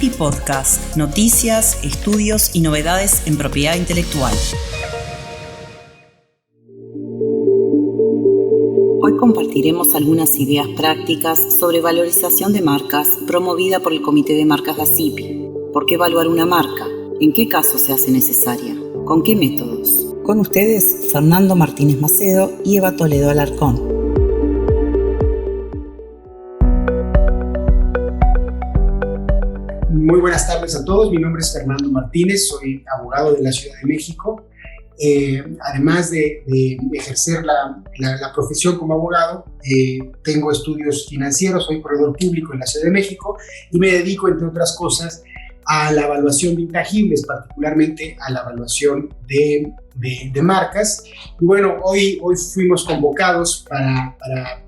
ACIPI Podcast, noticias, estudios y novedades en propiedad intelectual. Hoy compartiremos algunas ideas prácticas sobre valorización de marcas promovida por el Comité de Marcas de ACIPI. ¿Por qué evaluar una marca? ¿En qué casos se hace necesaria? ¿Con qué métodos? Con ustedes, Fernando Martínez Macedo y Eva Toledo Alarcón. Muy buenas tardes a todos, mi nombre es Fernando Martínez, soy abogado de la Ciudad de México. Además de ejercer la profesión como abogado, tengo estudios financieros, soy corredor público en la Ciudad de México y me dedico, entre otras cosas, a la evaluación de intangibles, particularmente a la evaluación de marcas. Y bueno, hoy fuimos convocados para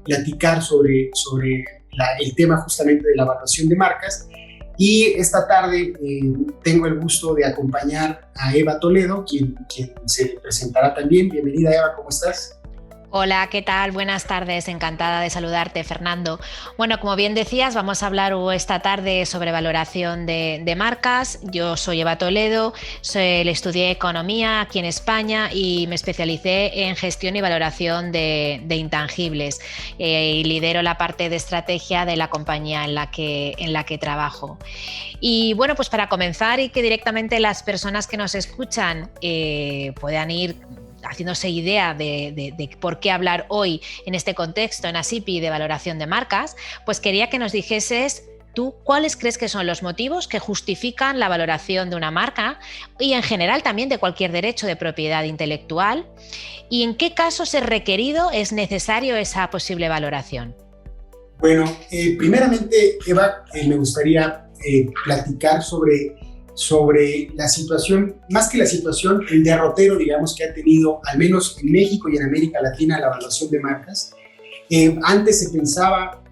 platicar sobre el tema justamente de la evaluación de marcas. Y esta tarde tengo el gusto de acompañar a Eva Toledo, quien se presentará también. Bienvenida, Eva, ¿cómo estás? Hola, ¿qué tal? Buenas tardes, encantada de saludarte, Fernando. Bueno, como bien decías, vamos a hablar esta tarde sobre valoración de marcas. Yo soy Eva Toledo, estudié Economía aquí en España y me especialicé en gestión y valoración de intangibles y lidero la parte de estrategia de la compañía en la que trabajo. Y bueno, pues para comenzar y que directamente las personas que nos escuchan puedan ir haciéndose idea de por qué hablar hoy en este contexto en ACIPI de valoración de marcas, pues quería que nos dijeses tú cuáles crees que son los motivos que justifican la valoración de una marca y en general también de cualquier derecho de propiedad intelectual y en qué casos es requerido, es necesario esa posible valoración. Bueno, primeramente, Eva, me gustaría platicar sobre la situación, más que la situación, el derrotero, digamos, que ha tenido, al menos en México y en América Latina, la evaluación de marcas. Antes se pensaba,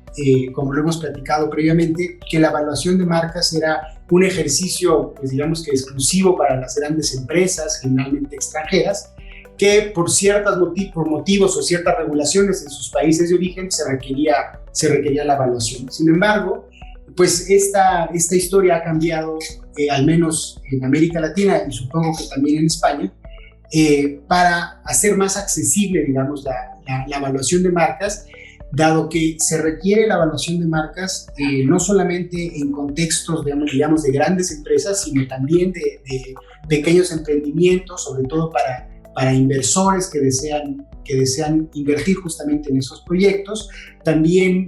como lo hemos platicado previamente, que la evaluación de marcas era un ejercicio, pues digamos que exclusivo para las grandes empresas, generalmente extranjeras, que por motivos o ciertas regulaciones en sus países de origen se requería la evaluación. Sin embargo, pues esta historia ha cambiado, al menos en América Latina y supongo que también en España, para hacer más accesible, digamos, la evaluación de marcas, dado que se requiere la evaluación de marcas no solamente en contextos, digamos, de grandes empresas, sino también de pequeños emprendimientos, sobre todo para inversores que desean invertir justamente en esos proyectos. También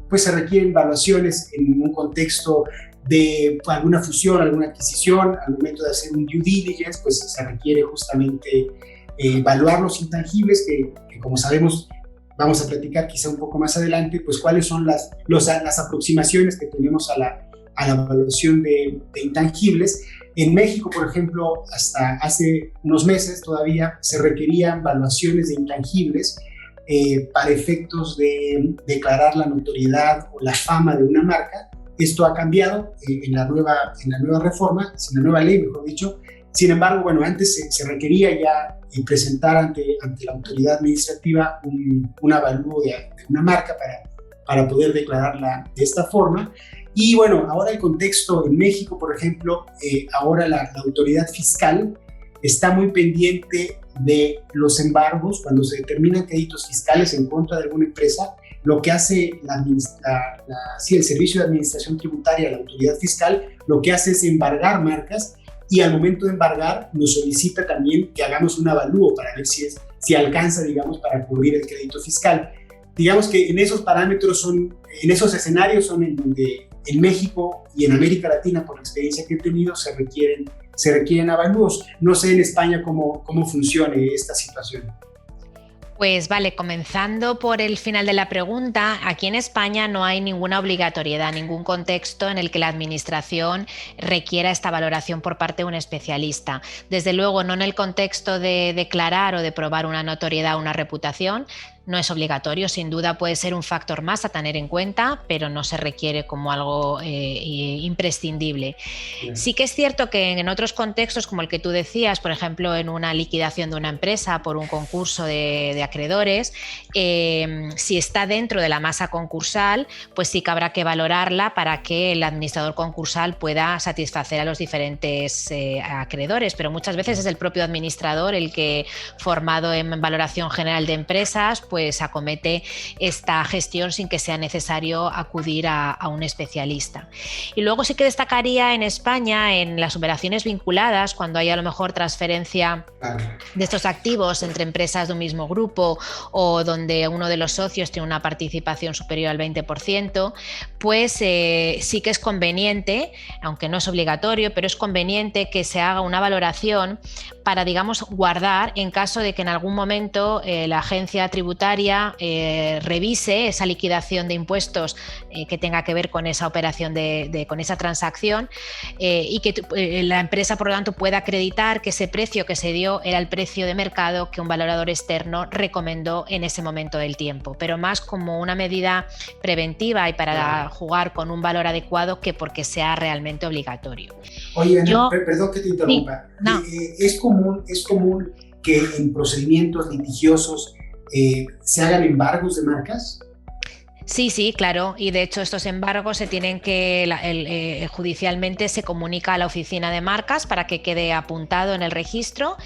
pues se requieren evaluaciones en un contexto de alguna fusión, alguna adquisición. Al momento de hacer un due diligence, pues se requiere justamente evaluar los intangibles que como sabemos, vamos a platicar quizá un poco más adelante, pues cuáles son las aproximaciones que tenemos a la evaluación de intangibles. En México, por ejemplo, hasta hace unos meses todavía se requerían evaluaciones de intangibles para efectos de declarar la notoriedad o la fama de una marca. Esto ha cambiado en la nueva reforma, en la nueva ley, mejor dicho. Sin embargo, bueno, antes se requería ya presentar ante la autoridad administrativa un avalúo de una marca para poder declararla de esta forma. Y bueno, ahora el contexto en México, por ejemplo, ahora la autoridad fiscal está muy pendiente de los embargos. Cuando se determinan créditos fiscales en contra de alguna empresa, lo que hace el Servicio de Administración Tributaria, la autoridad fiscal, lo que hace es embargar marcas y al momento de embargar nos solicita también que hagamos un avalúo para ver si alcanza, digamos, para cubrir el crédito fiscal. Digamos que en esos parámetros en esos escenarios son en donde en México y en América Latina, por la experiencia que he tenido, se requieren avalúos. No sé en España cómo funcione esta situación. Pues vale, comenzando por el final de la pregunta, aquí en España no hay ninguna obligatoriedad, ningún contexto en el que la administración requiera esta valoración por parte de un especialista. Desde luego, no en el contexto de declarar o de probar una notoriedad o una reputación, no es obligatorio, sin duda puede ser un factor más a tener en cuenta, pero no se requiere como algo imprescindible. Sí que es cierto que en otros contextos, como el que tú decías, por ejemplo, en una liquidación de una empresa por un concurso de acreedores, si está dentro de la masa concursal, pues sí que habrá que valorarla para que el administrador concursal pueda satisfacer a los diferentes acreedores, pero muchas veces es el propio administrador el que, formado en valoración general de empresas, pues acomete esta gestión sin que sea necesario acudir a un especialista. Y luego sí que destacaría en España, en las operaciones vinculadas, cuando hay a lo mejor transferencia de estos activos entre empresas de un mismo grupo o donde uno de los socios tiene una participación superior al 20%, pues sí que es conveniente, aunque no es obligatorio, pero es conveniente que se haga una valoración para, digamos, guardar en caso de que en algún momento la agencia tributaria revise esa liquidación de impuestos que tenga que ver con esa operación, con esa transacción, y que la empresa, por lo tanto, pueda acreditar que ese precio que se dio era el precio de mercado que un valorador externo recomendó en ese momento del tiempo, pero más como una medida preventiva y para jugar con un valor adecuado que porque sea realmente obligatorio. Oye, Ana, perdón que te interrumpa. Sí, no. ¿Es común que en procedimientos litigiosos se hagan embargos de marcas? Sí, claro, y de hecho estos embargos se tienen que, judicialmente se comunica a la oficina de marcas para que quede apuntado en el registro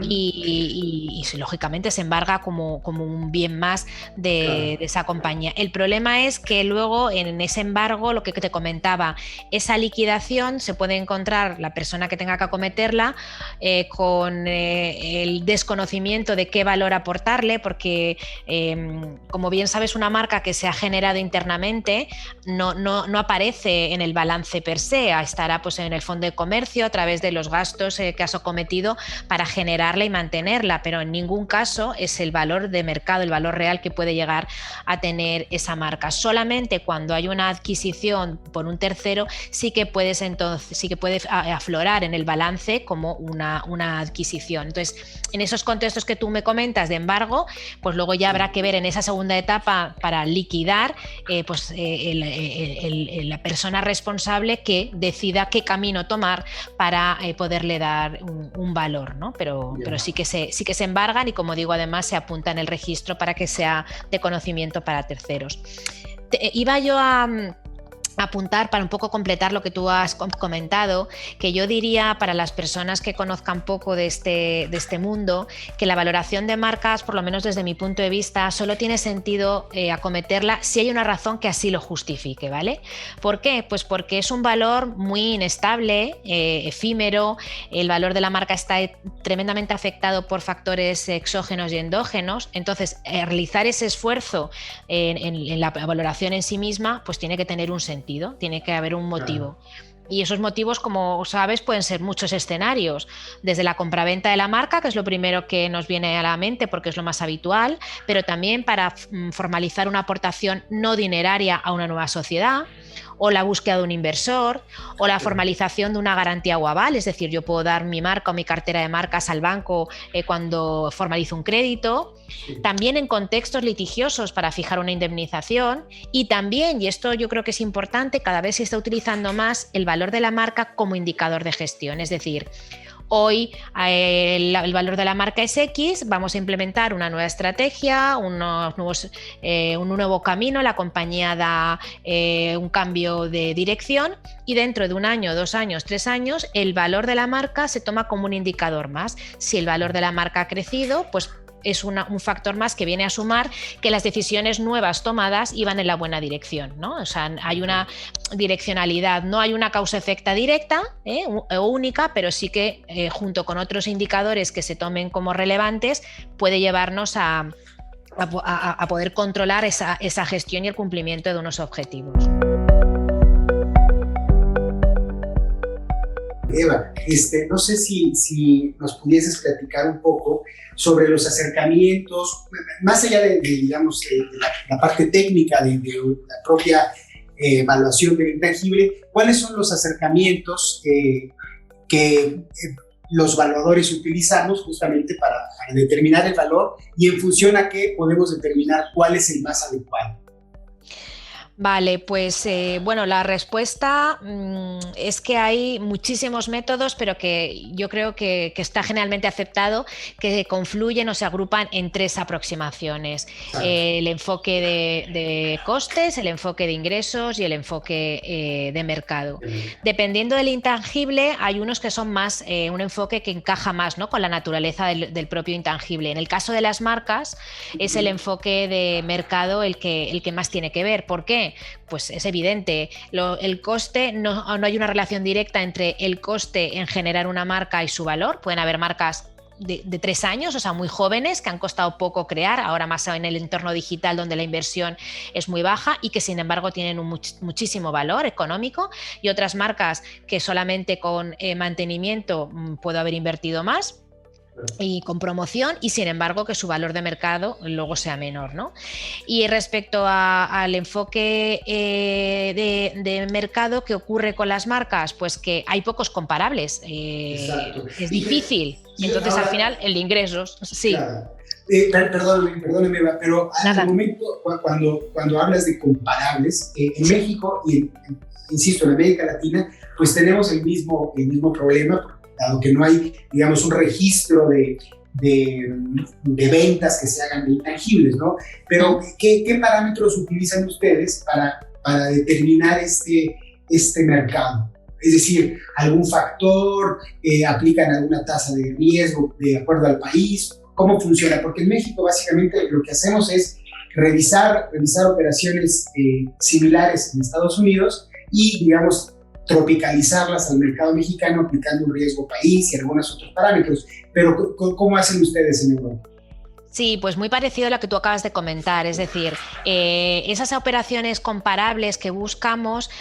y lógicamente se embarga como un bien más de esa compañía. El problema es que luego en ese embargo, lo que te comentaba, esa liquidación se puede encontrar la persona que tenga que acometerla con el desconocimiento de qué valor aportarle, porque como bien sabes, una marca que se ha generado internamente no aparece en el balance per se, estará pues en el fondo de comercio a través de los gastos que has acometido para generarla y mantenerla, pero en ningún caso es el valor de mercado, el valor real que puede llegar a tener esa marca. Solamente cuando hay una adquisición por un tercero sí que puede aflorar en el balance como una adquisición. Entonces, en esos contextos que tú me comentas de embargo, pues luego ya habrá que ver en esa segunda etapa para liquidar la persona responsable que decida qué camino tomar para poderle dar un valor, ¿no? Pero sí que se embargan y, como digo, además se apunta en el registro para que sea de conocimiento para terceros. Iba yo a apuntar, para un poco completar lo que tú has comentado, que yo diría para las personas que conozcan poco de este mundo, que la valoración de marcas, por lo menos desde mi punto de vista, solo tiene sentido acometerla si hay una razón que así lo justifique, ¿vale? ¿Por qué? Pues porque es un valor muy inestable, efímero, el valor de la marca está tremendamente afectado por factores exógenos y endógenos, entonces realizar ese esfuerzo en la valoración en sí misma, pues tiene que tener un sentido. Tiene que haber un motivo. Y esos motivos, como sabes, pueden ser muchos escenarios, desde la compraventa de la marca, que es lo primero que nos viene a la mente porque es lo más habitual, pero también para formalizar una aportación no dineraria a una nueva sociedad, o la búsqueda de un inversor, o la formalización de una garantía o aval, es decir, yo puedo dar mi marca o mi cartera de marcas al banco cuando formalizo un crédito, también en contextos litigiosos para fijar una indemnización, y también, y esto yo creo que es importante, cada vez se está utilizando más el valor de la marca como indicador de gestión, es decir, hoy el valor de la marca es X, vamos a implementar una nueva estrategia, un nuevo camino, la compañía da un cambio de dirección y dentro de 1 año, 2 años, 3 años, el valor de la marca se toma como un indicador más. Si el valor de la marca ha crecido, pues es un factor más que viene a sumar que las decisiones nuevas tomadas iban en la buena dirección, ¿no? O sea, hay una direccionalidad, no hay una causa-efecto directa o única, pero sí que junto con otros indicadores que se tomen como relevantes puede llevarnos a poder controlar esa gestión y el cumplimiento de unos objetivos. Eva, no sé si nos pudieses platicar un poco sobre los acercamientos, más allá de la parte técnica de la propia evaluación del intangible, ¿cuáles son los acercamientos que los valuadores utilizamos justamente para determinar el valor y en función a qué podemos determinar cuál es el más adecuado. Vale, pues bueno, la respuesta es que hay muchísimos métodos, pero que yo creo que está generalmente aceptado, que confluyen o se agrupan en 3 aproximaciones. El enfoque de costes, el enfoque de ingresos y el enfoque de mercado. Dependiendo del intangible, hay unos que son más un enfoque que encaja más, ¿no?, con la naturaleza del propio intangible. En el caso de las marcas, es el enfoque de mercado el que más tiene que ver. ¿Por qué? Pues es evidente, el coste, no hay una relación directa entre el coste en generar una marca y su valor. Pueden haber marcas de 3 años, o sea, muy jóvenes, que han costado poco crear, ahora más en el entorno digital donde la inversión es muy baja y que sin embargo tienen muchísimo valor económico, y otras marcas que solamente con mantenimiento puedo haber invertido más y con promoción, y sin embargo que su valor de mercado luego sea menor, ¿no? Y respecto al enfoque de mercado, ¿qué ocurre con las marcas? Pues que hay pocos comparables, es difícil, entonces ahora, al final el de ingresos, sí. Claro. Perdóneme, pero al momento cuando hablas de comparables, en México y insisto, en América Latina, pues tenemos el mismo problema, dado que no hay, digamos, un registro de ventas que se hagan de intangibles, ¿no? Pero, ¿qué parámetros utilizan ustedes para determinar este mercado? Es decir, ¿algún factor? ¿Aplican alguna tasa de riesgo de acuerdo al país? ¿Cómo funciona? Porque en México, básicamente, lo que hacemos es revisar operaciones similares en Estados Unidos y, digamos, tropicalizarlas al mercado mexicano aplicando un riesgo país y algunos otros parámetros. Pero, ¿cómo hacen ustedes en Europa? Sí, pues muy parecido a lo que tú acabas de comentar, es decir, esas operaciones comparables que buscamos,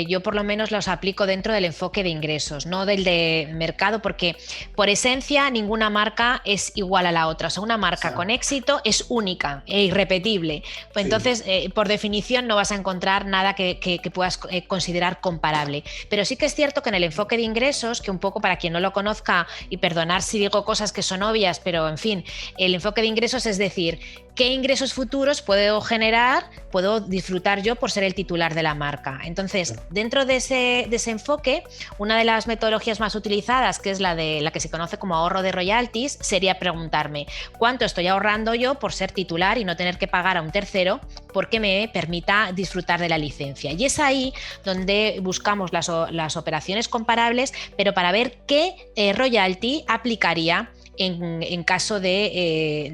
yo por lo menos los aplico dentro del enfoque de ingresos, no del de mercado, porque por esencia ninguna marca es igual a la otra, o sea, una marca con éxito es única e irrepetible, pues entonces por definición no vas a encontrar nada que puedas considerar comparable, pero sí que es cierto que en el enfoque de ingresos, que un poco para quien no lo conozca, y perdonar si digo cosas que son obvias, pero en fin, el enfoque de ingresos, es decir, qué ingresos futuros puedo generar, puedo disfrutar yo por ser el titular de la marca. Entonces, dentro de ese enfoque, una de las metodologías más utilizadas, que es la que se conoce como ahorro de royalties, sería preguntarme cuánto estoy ahorrando yo por ser titular y no tener que pagar a un tercero porque me permita disfrutar de la licencia. Y es ahí donde buscamos las operaciones comparables, pero para ver qué royalty aplicaría en caso de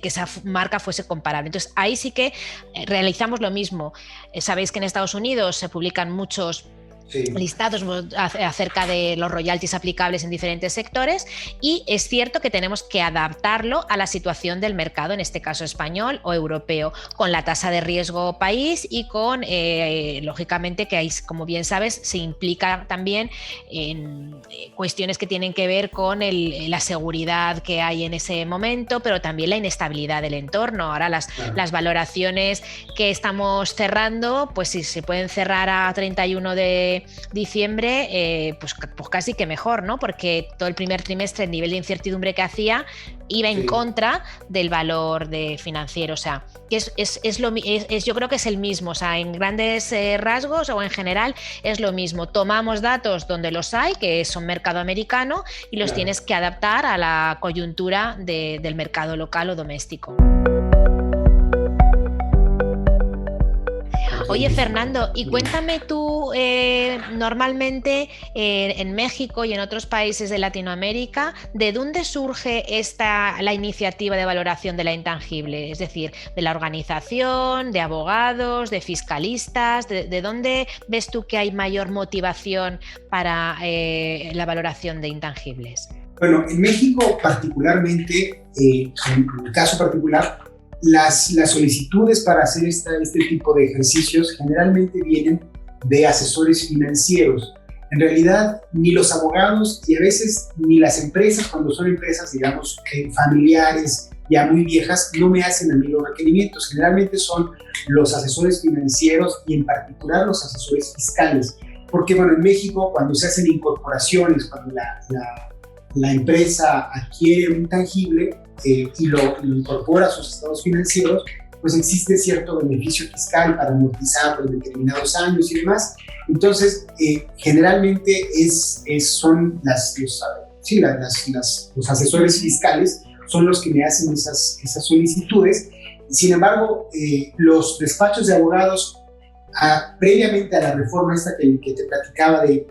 que esa marca fuese comparable. Entonces, ahí sí que realizamos lo mismo. Sabéis que en Estados Unidos se publican muchos listados acerca de los royalties aplicables en diferentes sectores, y es cierto que tenemos que adaptarlo a la situación del mercado, en este caso español o europeo, con la tasa de riesgo país y con, lógicamente, que ahí, como bien sabes, se implica también en cuestiones que tienen que ver con la seguridad que hay en ese momento, pero también la inestabilidad del entorno. Ahora las valoraciones que estamos cerrando, pues si se pueden cerrar a 31 de diciembre, pues casi que mejor, ¿no? Porque todo el primer trimestre el nivel de incertidumbre que hacía iba en contra del valor financiero, o sea, que yo creo que es el mismo, o sea, en grandes rasgos o en general es lo mismo. Tomamos datos donde los hay, que son mercado americano, y los tienes que adaptar a la coyuntura del mercado local o doméstico. Oye, Fernando, y cuéntame tú, normalmente en México y en otros países de Latinoamérica, ¿de dónde surge la iniciativa de valoración de la intangible? Es decir, ¿de la organización, de abogados, de fiscalistas? ¿De dónde ves tú que hay mayor motivación para la valoración de intangibles? Bueno, en México particularmente, en el caso particular, las solicitudes para hacer este tipo de ejercicios generalmente vienen de asesores financieros. En realidad, ni los abogados y a veces ni las empresas, cuando son empresas, digamos, familiares, ya muy viejas, no me hacen a mí los requerimientos. Generalmente son los asesores financieros y en particular los asesores fiscales. Porque, bueno, en México, cuando se hacen incorporaciones, cuando la empresa adquiere un intangible y lo incorpora a sus estados financieros, pues existe cierto beneficio fiscal para amortizarlo en determinados años y demás. Entonces, generalmente son los asesores fiscales son los que me hacen esas solicitudes. Sin embargo, los despachos de abogados, previamente a la reforma esta que te platicaba de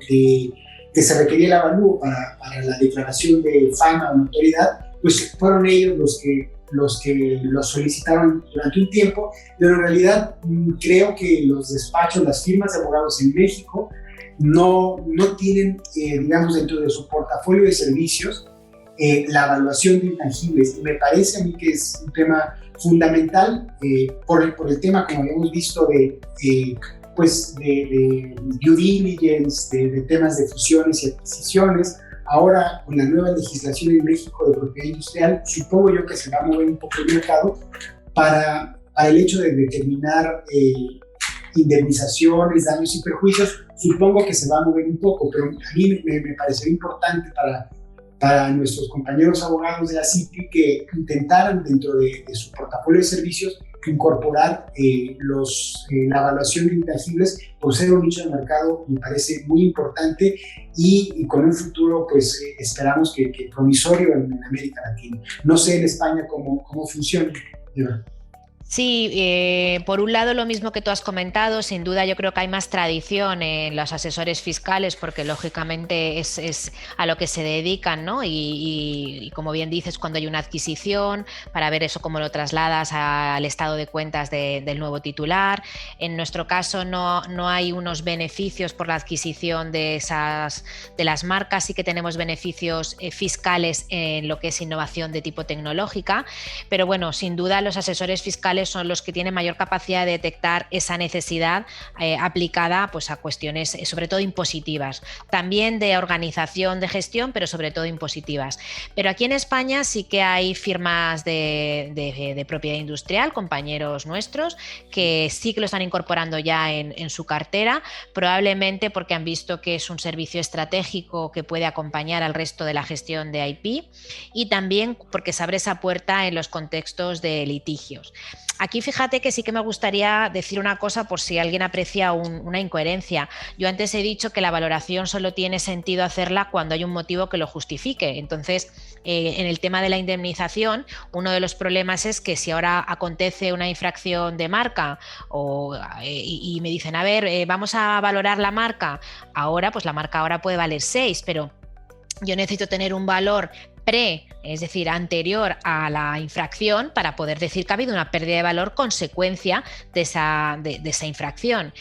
que se requería el avalúo para la declaración de fama o notoriedad, pues fueron ellos los que lo solicitaron durante un tiempo, pero en realidad creo que los despachos, las firmas de abogados en México no tienen, digamos, dentro de su portafolio de servicios la evaluación de intangibles. Y me parece a mí que es un tema fundamental por el tema, como habíamos visto, de due diligence, de temas de fusiones y adquisiciones. Ahora, con la nueva legislación en México de propiedad industrial, supongo yo que se va a mover un poco el mercado para el hecho de determinar indemnizaciones, daños y perjuicios. Supongo que se va a mover un poco, pero a mí me parecería importante para nuestros compañeros abogados de la CIPI que intentaran dentro de su portafolio de servicios incorporar la evaluación de intangibles por ser un nicho de mercado. Me parece muy importante y con un futuro pues esperamos que promisorio en América Latina. No sé en España cómo funciona. Sí, por un lado lo mismo que tú has comentado, sin duda yo creo que hay más tradición en los asesores fiscales porque lógicamente es a lo que se dedican, ¿no? Y como bien dices, cuando hay una adquisición, para ver eso cómo lo trasladas al estado de cuentas del nuevo titular. En nuestro caso no hay unos beneficios por la adquisición de las marcas, sí que tenemos beneficios fiscales en lo que es innovación de tipo tecnológica, pero bueno, sin duda los asesores fiscales son los que tienen mayor capacidad de detectar esa necesidad aplicada pues, a cuestiones sobre todo impositivas, también de organización de gestión, pero sobre todo impositivas. Pero aquí en España sí que hay firmas de propiedad industrial, compañeros nuestros, que sí que lo están incorporando ya en su cartera, probablemente porque han visto que es un servicio estratégico que puede acompañar al resto de la gestión de IP y también porque se abre esa puerta en los contextos de litigios. Aquí fíjate que sí que me gustaría decir una cosa por si alguien aprecia una incoherencia. Yo antes he dicho que la valoración solo tiene sentido hacerla cuando hay un motivo que lo justifique. Entonces, en el tema de la indemnización, uno de los problemas es que si ahora acontece una infracción de marca y me dicen, a ver, vamos a valorar la marca, ahora pues la marca ahora puede valer 6, pero yo necesito tener un valor es decir, anterior a la infracción para poder decir que ha habido una pérdida de valor consecuencia de esa infracción.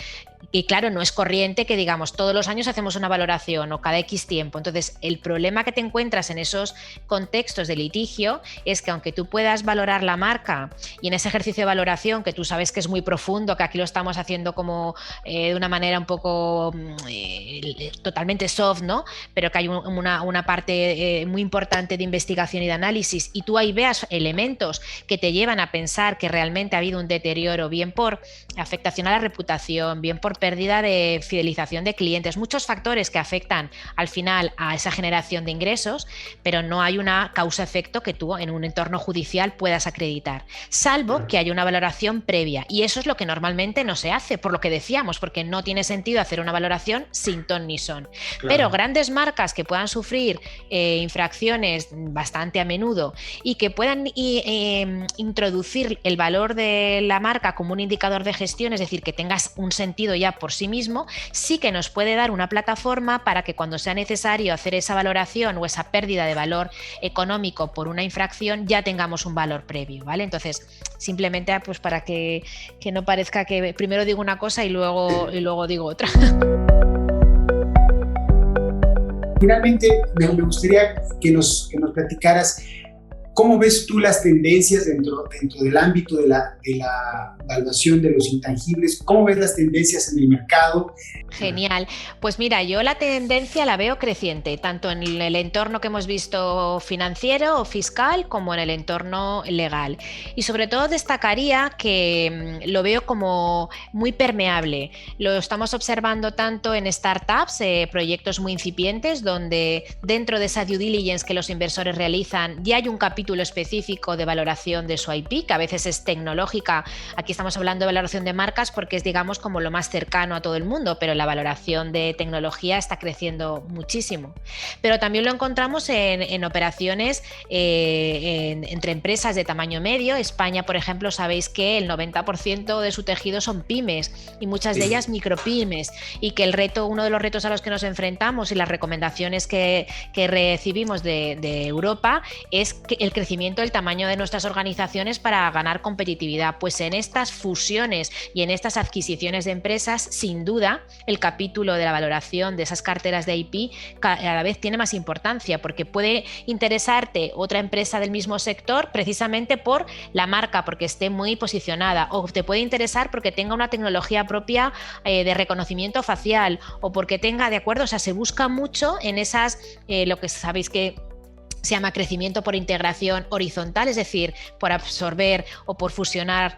Y claro, no es corriente que digamos todos los años hacemos una valoración o cada X tiempo. Entonces, el problema que te encuentras en esos contextos de litigio es que aunque tú puedas valorar la marca y en ese ejercicio de valoración que tú sabes que es muy profundo, que aquí lo estamos haciendo como de una manera un poco totalmente soft, ¿no? Pero que hay una parte muy importante de investigación y de análisis y tú ahí veas elementos que te llevan a pensar que realmente ha habido un deterioro, bien por afectación a la reputación, bien por pérdida de fidelización de clientes, muchos factores que afectan al final a esa generación de ingresos, pero no hay una causa-efecto que tú en un entorno judicial puedas acreditar, salvo que haya una valoración previa, y eso es lo que normalmente no se hace, por lo que decíamos, porque no tiene sentido hacer una valoración sin ton ni son. Claro. Pero grandes marcas que puedan sufrir infracciones bastante a menudo y que puedan introducir el valor de la marca como un indicador de gestión, es decir, que tengas un sentido ya por sí mismo, sí que nos puede dar una plataforma para que cuando sea necesario hacer esa valoración o esa pérdida de valor económico por una infracción ya tengamos un valor previo, ¿vale? Entonces, simplemente pues para que no parezca que primero digo una cosa y luego digo otra. Finalmente, me gustaría que nos platicaras ¿Cómo ves tú las tendencias dentro del ámbito de la valuación de los intangibles? ¿Cómo ves las tendencias en el mercado? Genial. Pues mira, yo la tendencia la veo creciente, tanto en el entorno que hemos visto financiero o fiscal como en el entorno legal. Y sobre todo destacaría que lo veo como muy permeable. Lo estamos observando tanto en startups, proyectos muy incipientes, donde dentro de esa due diligence que los inversores realizan ya hay un capítulo específico de valoración de su IP, que a veces es tecnológica. Aquí estamos hablando de valoración de marcas porque es, digamos, como lo más cercano a todo el mundo, pero la valoración de tecnología está creciendo muchísimo. Pero también lo encontramos en operaciones entre empresas de tamaño medio. España, por ejemplo, sabéis que el 90% de su tejido son pymes y muchas de ellas micropymes, y que uno de los retos a los que nos enfrentamos y las recomendaciones que recibimos de Europa es el crecimiento del tamaño de nuestras organizaciones para ganar competitividad. Pues en estas fusiones y en estas adquisiciones de empresas, sin duda, el capítulo de la valoración de esas carteras de IP a la vez tiene más importancia, porque puede interesarte otra empresa del mismo sector precisamente por la marca, porque esté muy posicionada, o te puede interesar porque tenga una tecnología propia de reconocimiento facial, o porque tenga, de acuerdo, o sea, se busca mucho en esas, lo que sabéis que se llama crecimiento por integración horizontal, es decir, por absorber o por fusionar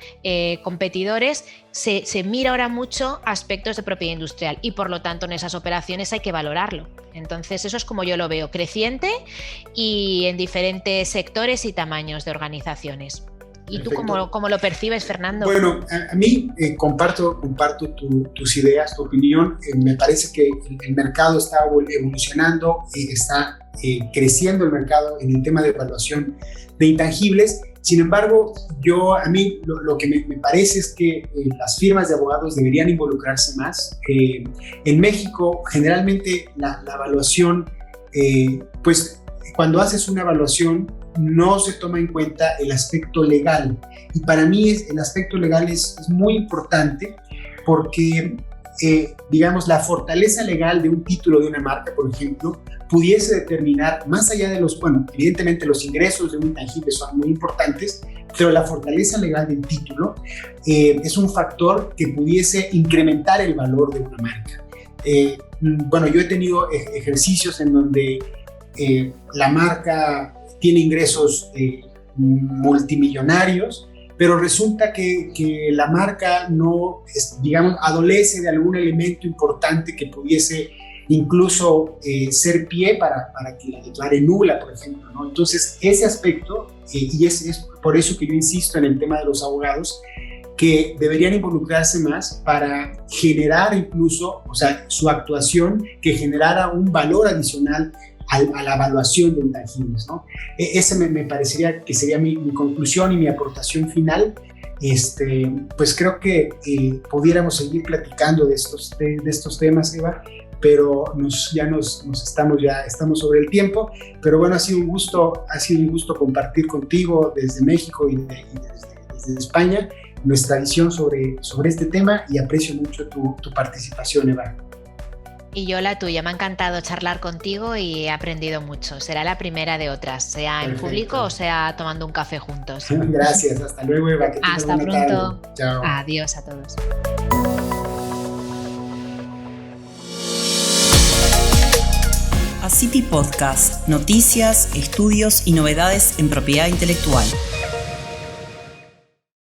competidores. Se mira ahora mucho aspectos de propiedad industrial y por lo tanto en esas operaciones hay que valorarlo. Entonces eso es como yo lo veo, creciente y en diferentes sectores y tamaños de organizaciones. ¿Y Perfecto. tú cómo lo percibes, Fernando? Bueno, a mí comparto tus ideas, tu opinión. Me parece que el mercado está evolucionando, está creciendo el mercado en el tema de evaluación de intangibles. Sin embargo, a mí lo que me parece es que las firmas de abogados deberían involucrarse más. En México, generalmente la evaluación, pues cuando haces una evaluación, no se toma en cuenta el aspecto legal. Y para mí el aspecto legal es muy importante porque, digamos, la fortaleza legal de un título de una marca, por ejemplo, pudiese determinar, más allá de evidentemente los ingresos de un intangible son muy importantes, pero la fortaleza legal del título es un factor que pudiese incrementar el valor de una marca. Yo he tenido ejercicios en donde la marca tiene ingresos multimillonarios, pero resulta que la marca no, digamos, adolece de algún elemento importante que pudiese incluso ser pie para que la declare nula, por ejemplo, ¿no? Entonces, ese aspecto, y es por eso que yo insisto en el tema de los abogados, que deberían involucrarse más para generar incluso, o sea, su actuación que generara un valor adicional a la evaluación de intangibles, ¿no? Ese me parecería que sería mi conclusión y mi aportación final. Pues creo que pudiéramos seguir platicando de estos temas, Eva, pero estamos sobre el tiempo. Pero bueno, ha sido un gusto compartir contigo desde México y desde España nuestra visión sobre este tema, y aprecio mucho tu participación, Eva. Y yo la tuya, me ha encantado charlar contigo y he aprendido mucho. Será la primera de otras, sea Perfecto. En público o sea tomando un café juntos. Gracias, hasta luego, Eva. Hasta pronto. Chao. Adiós a todos. ACIPI Podcast, noticias, estudios y novedades en propiedad intelectual.